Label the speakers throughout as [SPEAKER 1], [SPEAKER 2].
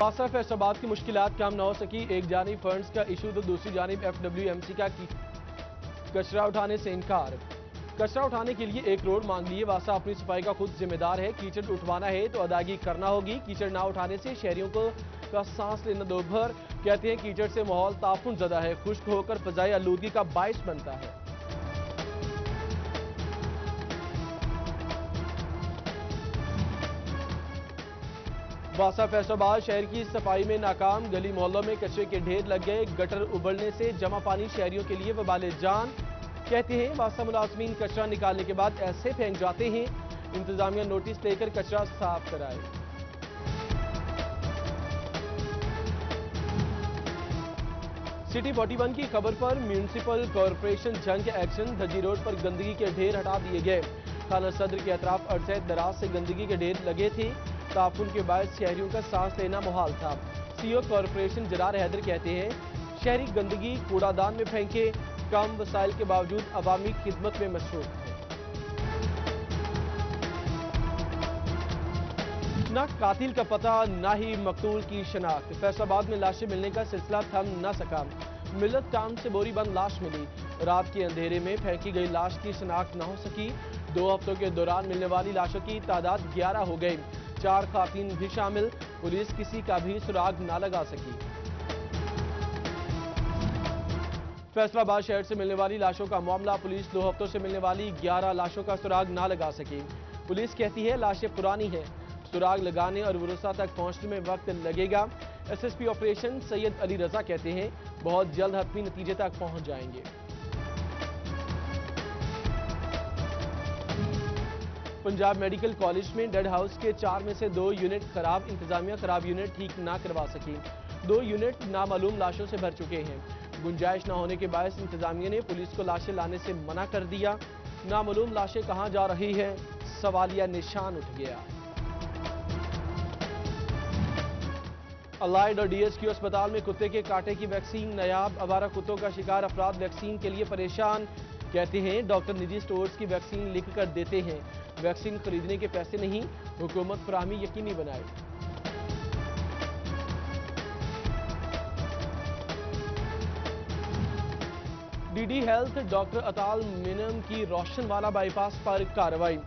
[SPEAKER 1] वासा फैसलाबाद की मुश्किलात कम न हो सकी। एक जानिब फंड्स का इशू तो दूसरी जानिब FWMC का कचरा उठाने से इनकार। कचरा उठाने के लिए 1 करोड़ मांग लिए। वासा अपनी सफाई का खुद जिम्मेदार है। कीचड़ उठवाना है तो अदायगी करना होगी। कीचड़ ना उठाने से शहरियों को का सांस लेना दोभर। कहते हैं कीचड़ से माहौल ताफुन ज़दा है, खुश्क होकर फजाई आलूदगी का बाइस बनता है। वासा फैसलाबाद शहर की सफाई में नाकाम। गली मोहल्लों में कचरे के ढेर लग गए। गटर उबलने से जमा पानी शहरियों के लिए वबाले जान। कहते हैं वासा मुलाजमीन कचरा निकालने के बाद ऐसे फेंक जाते हैं। इंतजामिया नोटिस लेकर कचरा साफ कराए। सिटी 41 की खबर पर म्यूनिसिपल कॉरपोरेशन जंग एक्शन। धजी रोड पर गंदगी के ढेर हटा दिए गए। थाना सदर के अतराफ अरसैद दराज से गंदगी के ढेर लगे थे। ताफुन के बाद शहरियों का सांस लेना मुहाल था। CEO कॉरपोरेशन जरार हैदर कहते हैं शहरी गंदगी कूड़ादान में फेंके। कम वसाइल के बावजूद अवामी खिदमत में मशरूफ है। न कातिल का पता न ही मकतूल की शनाख्त। फैसलाबाद में लाशें मिलने का सिलसिला थम न सका। मिल्लत टाउन से बोरी बंद लाश मिली। रात के अंधेरे में फेंकी गई लाश की शनाख्त न हो सकी। 2 हफ्तों के दौरान मिलने वाली लाशों की तादाद 11 हो गई। 4 खातून भी शामिल। पुलिस किसी का भी सुराग न लगा सकी। फैसलाबाद शहर से मिलने वाली लाशों का मामला। पुलिस 2 हफ्तों से मिलने वाली 11 लाशों का सुराग न लगा सकी। पुलिस कहती है लाशें पुरानी हैं। सुराग लगाने और वरुसा तक पहुंचने में वक्त लगेगा। SSP ऑपरेशन सैयद अली रजा कहते हैं बहुत जल्द हतमी नतीजे तक पहुंच जाएंगे। पंजाब मेडिकल कॉलेज में डेड हाउस के 4 में से 2 यूनिट खराब। इंतजामिया खराब यूनिट ठीक ना करवा सकी। 2 यूनिट नामालूम लाशों से भर चुके हैं। गुंजाइश न होने के बायस इंतजामिया ने पुलिस को लाशें लाने से मना कर दिया। नामालूम लाशें कहां जा रही हैं, सवालिया निशान उठ गया। अलाइड और DSQ अस्पताल में कुत्ते के कांटे की वैक्सीन नायाब। आवारा कुत्तों का शिकार अफराद वैक्सीन के लिए परेशान। कहते हैं डॉक्टर निजी स्टोर्स की वैक्सीन लिख कर देते हैं। वैक्सीन खरीदने के पैसे नहीं, हुकूमत फराहमी यकीनी बनाए। DD health doctor Atal minim की रोशनवाला बाईपास पर कार्रवाई।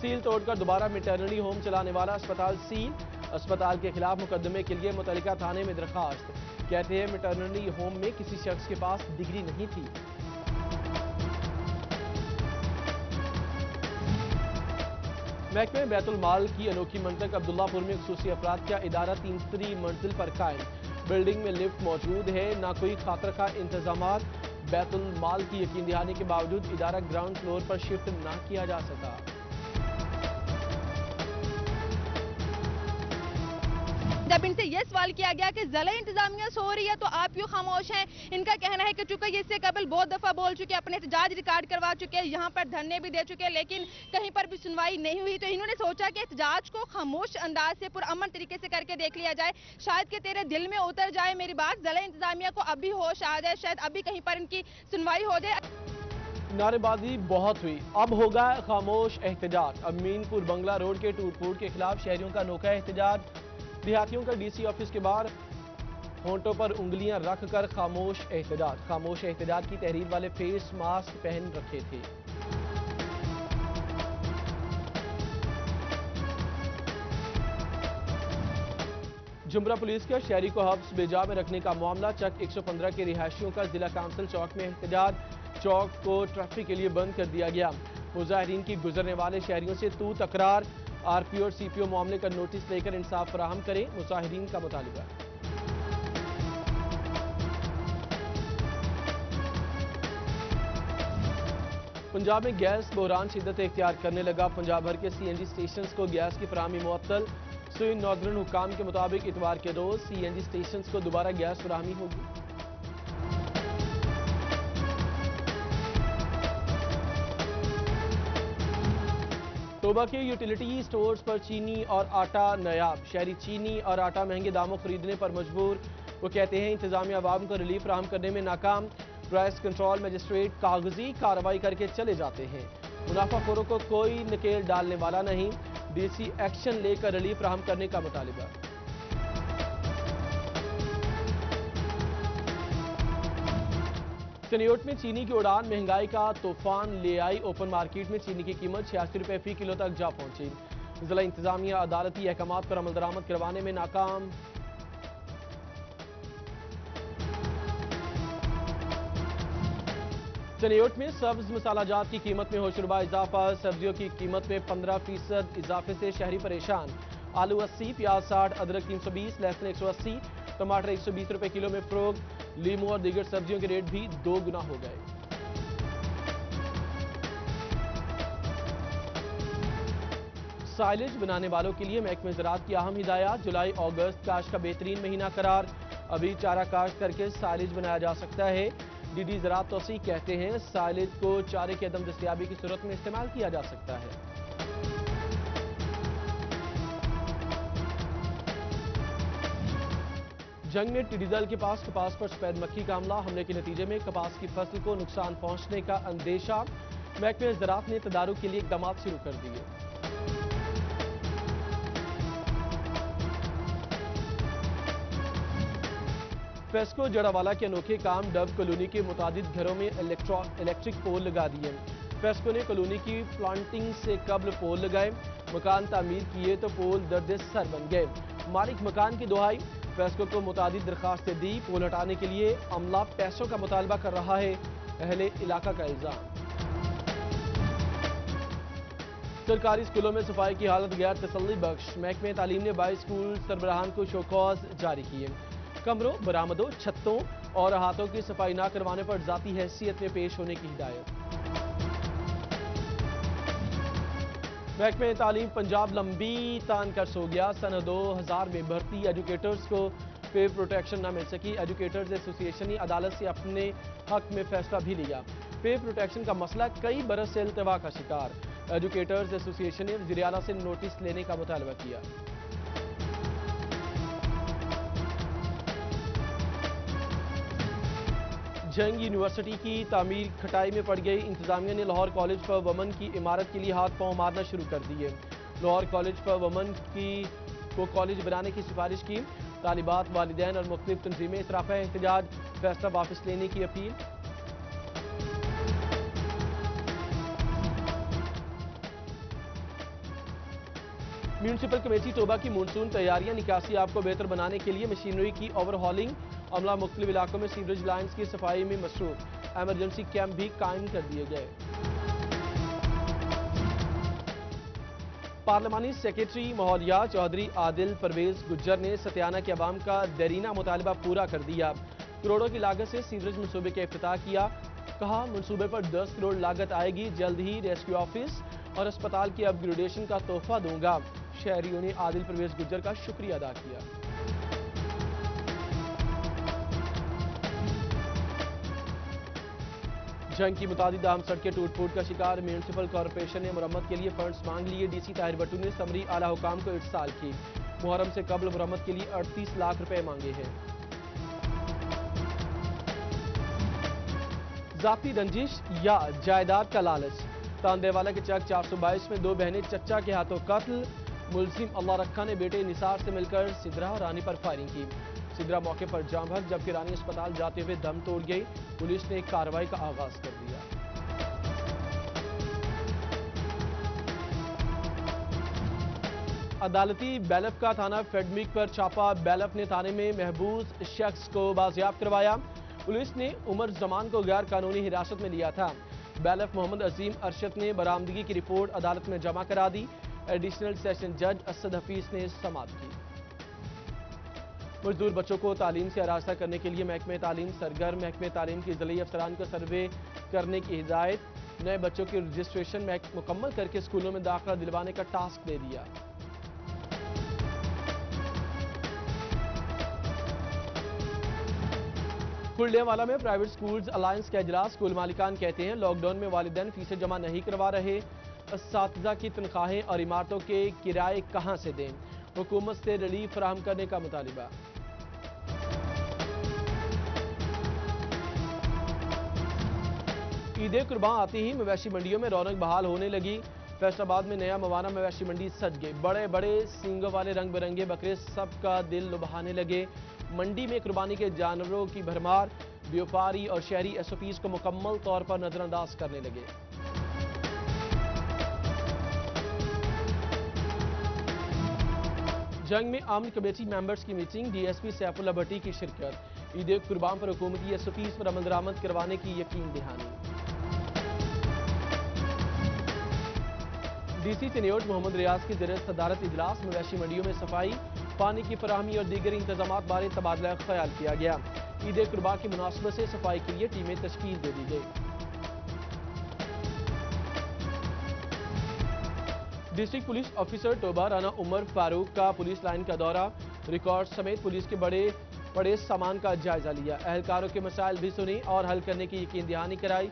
[SPEAKER 1] सील तोड़कर दोबारा मैटरनिटी होम चलाने वाला अस्पताल सील। अस्पताल के खिलाफ मुकदमे के लिए मुतल्लिका थाने में दरखास्त। कहते हैं मैटरनिटी होम में किसी शख्स के पास डिग्री नहीं थी। महकमे बैतुल माल की अनोखी मंतक। अब्दुल्लापुर में खुसूसी अफराद का इदारा 3री मंजिल पर कायम। बिल्डिंग में लिफ्ट मौजूद है, ना कोई खातरखा इंतजामात। बैतुल माल की यकीन दहानी के बावजूद इदारा ग्राउंड फ्लोर पर शिफ्ट ना किया जा सका।
[SPEAKER 2] जब इनसे ये सवाल किया गया कि जिला इंतजामिया सो रही है तो आप क्यों खामोश हैं, इनका कहना है कि चूंकि ये इससे कबल बहुत दफा बोल चुके, अपने एहतजाज रिकॉर्ड करवा चुके, यहाँ पर धरने भी दे चुके, लेकिन कहीं पर भी सुनवाई नहीं हुई। तो इन्होंने सोचा कि एहतजाज को खामोश अंदाज से पुरअमन तरीके से करके देख लिया जाए। शायद कि तेरे दिल में उतर जाए मेरी बात, जिला इंतजामिया को अभी होश आ जाए, शायद अभी कहीं पर इनकी सुनवाई हो जाए।
[SPEAKER 1] नारेबाजी बहुत हुई, अब होगा खामोश एहतजाज। अमीनपुर बंगला रोड के टूट-फूट के खिलाफ शहरियों का अनोखा एहतजाज। देहातियों का DC ऑफिस के बाहर होंठों पर उंगलियां रखकर खामोश एहतजाज। खामोश एहतजाज की तहरीर वाले फेस मास्क पहन रखे थे। जुमरा पुलिस का शहरी को हब्स बेजा में रखने का मामला। चक 115 के रिहायशियों का जिला काउंसिल चौक में एहतजाज। चौक को ट्रैफिक के लिए बंद कर दिया गया। मुजाहिरीन की गुजरने वाले शहरियों से तू तकरार। RPO और CPO मामले का नोटिस लेकर इंसाफ फराहम करें, मुजाहिरीन का मुतालिबा। पंजाब में गैस बहरान शिद्दत इख्तियार करने लगा। पंजाब भर के CNG स्टेशन को गैस की फराहमी मुअत्तल। स्विंग नॉर्दर्न हुकाम के मुताबिक इतवार के रोज CNG स्टेशन को दोबारा गैस फराहमी होगी। तोबा के यूटिलिटी स्टोर्स पर चीनी और आटा नायाब। शहरी चीनी और आटा महंगे दामों खरीदने पर मजबूर। वो कहते हैं इंतजामिया आवाम को रिलीफ फराहम करने में नाकाम। प्राइस कंट्रोल मजिस्ट्रेट कागजी कार्रवाई करके चले जाते हैं। मुनाफाखोरों को कोई नकेल डालने वाला नहीं। DC एक्शन लेकर रिलीफ फराहम करने का मुतालिबा। चनियोट में चीनी की उड़ान महंगाई का तूफान ले आई। ओपन मार्केट में चीनी की कीमत 86 रुपए फी किलो तक जा पहुंची। जिला इंतजामिया अदालती अहकामात पर अमल दरामद करवाने में नाकाम। चनियोट में सब्ज मसालाजात की कीमत में होशरुबा इजाफा। सब्जियों की कीमत में 15% इजाफे से शहरी परेशान। आलू 80, प्याज 60, अदरक 320, लहसुन 180, टमाटर 120 रुपए किलो में फरोख्त। लीमू और दीगर सब्जियों के रेट भी 2 गुना हो गए। साइलेज बनाने वालों के लिए महकमे ज़राअत की अहम हिदायत। जुलाई अगस्त काश्त का बेहतरीन महीना करार। अभी चारा काश्त करके साइलेज बनाया जा सकता है। डीडी ज़राअत तौसीक कहते हैं साइलेज को चारे की अदम दस्तयाबी की सूरत में इस्तेमाल किया जा सकता है। जंग में टिड्डी दल के पास कपास पर सफेद मक्खी का हमला। हमले के नतीजे में कपास की फसल को नुकसान पहुंचने का अंदेशा। महकमे ज़राअत ने तदारुक के लिए इकदाम शुरू कर दिए। फेस्को जड़ावाला के अनोखे काम। डब कॉलोनी के मुतादिद घरों में इलेक्ट्रिक पोल लगा दिए। फेस्को ने कॉलोनी की प्लांटिंग से कबल पोल लगाए। मकान तामीर किए तो पोल दर्द सर बन गए। मालिक मकान की दुहाई। फेस्को को मुतादिद दरखास्तें दी। पोल हटाने के लिए अमला पैसों का मुतालबा कर रहा है, अहले इलाका का इल्जाम। सरकारी स्कूलों में सफाई की हालत गैर तसल्ली बख्श। महकमे तालीम ने 22 स्कूल सरबराहान को शोकॉज जारी किए। कमरों, बरामदों, छतों और अहातों की सफाई न करवाने पर जाती हैसियत में पेश होने की हिदायत। महकमे तालीम पंजाब लंबी तान कर सो गया। सन 2000 में भर्ती एजुकेटर्स को पे प्रोटेक्शन न मिल सकी। एजुकेटर्स एसोसिएशन ने अदालत से अपने हक में फैसला भी लिया। पे प्रोटेक्शन का मसला कई बरस से इल्तवा का शिकार। एजुकेटर्स एसोसिएशन ने वज़ीर आला से नोटिस लेने का मुतालबा किया। जंग यूनिवर्सिटी की तामीर खटाई में पड़ गई। इंतजामिया ने लाहौर कॉलेज फॉर वुमेन की इमारत के लिए हाथ पांव मारना शुरू कर दिए। लाहौर कॉलेज फॉर वुमेन को कॉलेज बनाने की सिफारिश की। तालिबात, वालिदैन और मुख्तलिफ तंजीमें इतराफ़ा एहतजाज। फैसला वापस लेने की अपील। म्यूनसिपल कमेटी तोबा की मानसून तैयारियां। निकासी आपको बेहतर बनाने के लिए मशीनरी की ओवरहॉलिंग। अमला मुख्तलिफ इलाकों में सीवरेज लाइन्स की सफाई में मसरूफ। एमरजेंसी कैंप भी कायम कर दिए गए। पार्लिमानी सेक्रेटरी माहौलियात चौधरी आदिल परवेज गुज्जर ने सत्याना के अवाम का देरीना मुतालबा पूरा कर दिया। करोड़ों की लागत से सीवरेज मनसूबे का इफ्तिताह किया। कहा मनसूबे पर 10 करोड़ लागत आएगी। जल्द ही रेस्क्यू ऑफिस और अस्पताल की अपग्रेडेशन का तोहफा दूंगा। शहरियों ने आदिल परवेज गुज्जर का शुक्रिया अदा किया। जंग की मुतादिद अहम सड़कें टूट फूट का शिकार। म्यूनसिपल कॉरपोरेशन ने मुरम्मत के लिए फंड्स मांग लिए। डीसी ताहिर भट्टू ने समरी आला हुकाम को इरसाल की। मुहर्रम से कबल मुरम्मत के लिए 38 लाख रुपए मांगे हैं। जाती रंजिश या जायदाद का लालच। तांदेवाला के चक 422 में 2 बहनें चच्चा के हाथों कत्ल। मुलजिम अल्लाह रखा ने बेटे निसार से मिलकर सिद्रा रानी पर फायरिंग की। सिद्रा मौके पर जाम भग, जबकि रानी अस्पताल जाते हुए दम तोड़ गई। पुलिस ने कार्रवाई का आगाज कर दिया। अदालती बैलफ का थाना फेडमिक पर छापा। बैलफ ने थाने में महबूस शख्स को बाजियाब करवाया। पुलिस ने उमर जमान को गैर कानूनी हिरासत में लिया था। बैलफ मोहम्मद अजीम अरशद ने बरामदगी की रिपोर्ट अदालत में जमा करा दी। एडिशनल सेशन जज असद हफीज ने समाअत की। मजदूर बच्चों को तालीम से आरास्ता करने के लिए महकमे तालीम सरगर्म। महकमे तालीम की ज़िले अफसरान को सर्वे करने की हिदायत। नए बच्चों की रजिस्ट्रेशन मुकम्मल करके स्कूलों में दाखिला दिलवाने का टास्क दे दिया। कुल्डियावाला में प्राइवेट स्कूल्स अलायंस का इजलास। स्कूल मालिकान कहते हैं लॉकडाउन में वालिदैन फीसें जमा नहीं करवा रहे। असातिज़ा की तनख्वाहें और इमारतों के किराए कहां से दें। हुकूमत से रिलीफ फराहम करने का मुतालिबा। ईद कुर्बान आती ही मवेशी मंडियों में रौनक बहाल होने लगी। फैसलाबाद में नया मवाना मवेशी मंडी सज गई। बड़े बड़े सींगों वाले रंग बिरंगे बकरे सबका दिल लुभाने लगे। मंडी में कुर्बानी के जानवरों की भरमार, व्यापारी और शहरी एसओपीज को मुकम्मल तौर पर नजरअंदाज करने लगे। जंग में अमन कमेटी मेंबर्स की मीटिंग, डीएसपी सैफुल्लाह भट्टी की शिरकत। ईद कुर्बान पर हुकूमती एसओपीज पर अमल दरामद करवाने की यकीन दहानी। डीसी चिन्योट मोहम्मद रियाज की ज़ेर सदारत इजलास मवेशी मंडियों में सफाई, पानी की फराहमी और दीगर इंतजाम बारे तबादला ख्याल किया गया। ईद कुर्बान की मुनासबत से सफाई के लिए टीमें तश्कील दे दी गई। District police officer Toba Rana Umar Farooq का पुलिस लाइन का दौरा, रिकॉर्ड समेत पुलिस के बड़े सामान का जायजा लिया। एहलकारों के मसाइल भी सुनी और हल करने की यकीन दहानी कराई।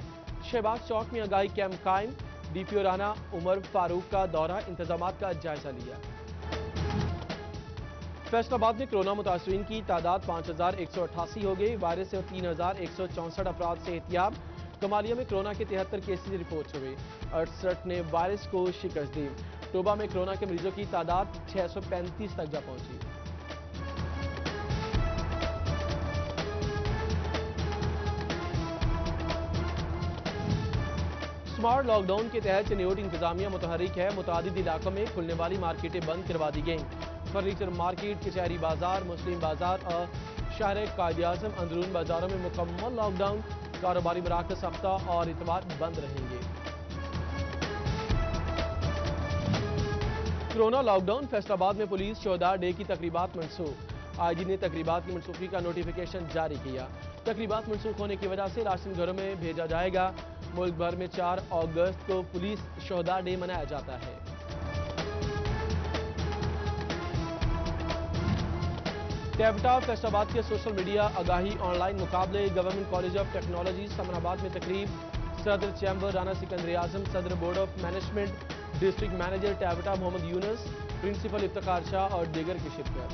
[SPEAKER 1] शहबाज चौक में आगाही कैंप कायम, डीपीओ राना उमर फारूक का दौरा, इंतजामात का जायजा लिया। फैसलाबाद में कोरोना मुतासरीन की तादाद 5188 हो गई। वायरस से 3164 अफराद से एहतियात। कमालिया में कोरोना के 73 केसेज रिपोर्ट हुए, 68 ने वायरस को शिकस्त दी। टोबा में कोरोना के मरीजों की तादाद 635 तक जा पहुंची। स्मार्ट लॉकडाउन के तहत चिन्योट इंतजामिया मुतहरिक है। मुतादिद इलाकों में खुलने वाली मार्केटें बंद करवा दी गई। फर्नीचर मार्केट, कचहरी बाजार, मुस्लिम बाजार और शहर कायद-ए-आज़म अंदरून बाजारों में मुकम्मल लॉकडाउन। कारोबारी मराकज़ हफ्ता और इतवार बंद रहेंगे। कोरोना लॉकडाउन, फैसलाबाद में पुलिस शोहदा डे की तकरीबात मनसूख। आईजी ने तकरीबात की मनसूखी का नोटिफिकेशन जारी किया। तकरीबात मनसूख होने की वजह से राशन घरों में भेजा जाएगा। मुल्क भर में 4 अगस्त को पुलिस शोहदा डे मनाया जाता है। कैप्टा फैसलाबाद के सोशल मीडिया आगाही ऑनलाइन मुकाबले, government college of technology Samanabad में तकरीब, सदर चैम्बर राना सिकंदर आजम, सदर board of management, district manager टैबटा मोहम्मद यूनुस, प्रिंसिपल इफ्तिखार शाह और दीगर की शिरकत।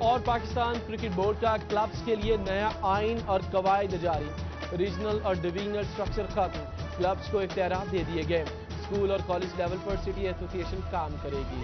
[SPEAKER 1] और पाकिस्तान क्रिकेट बोर्ड का क्लब्स के लिए नया आइन और कवायद जारी, रीजनल और डिवीजनल स्ट्रक्चर खत्म, क्लब्स को इख्तियारात दे दिए गए। स्कूल और कॉलेज लेवल पर सिटी एसोसिएशन काम करेगी।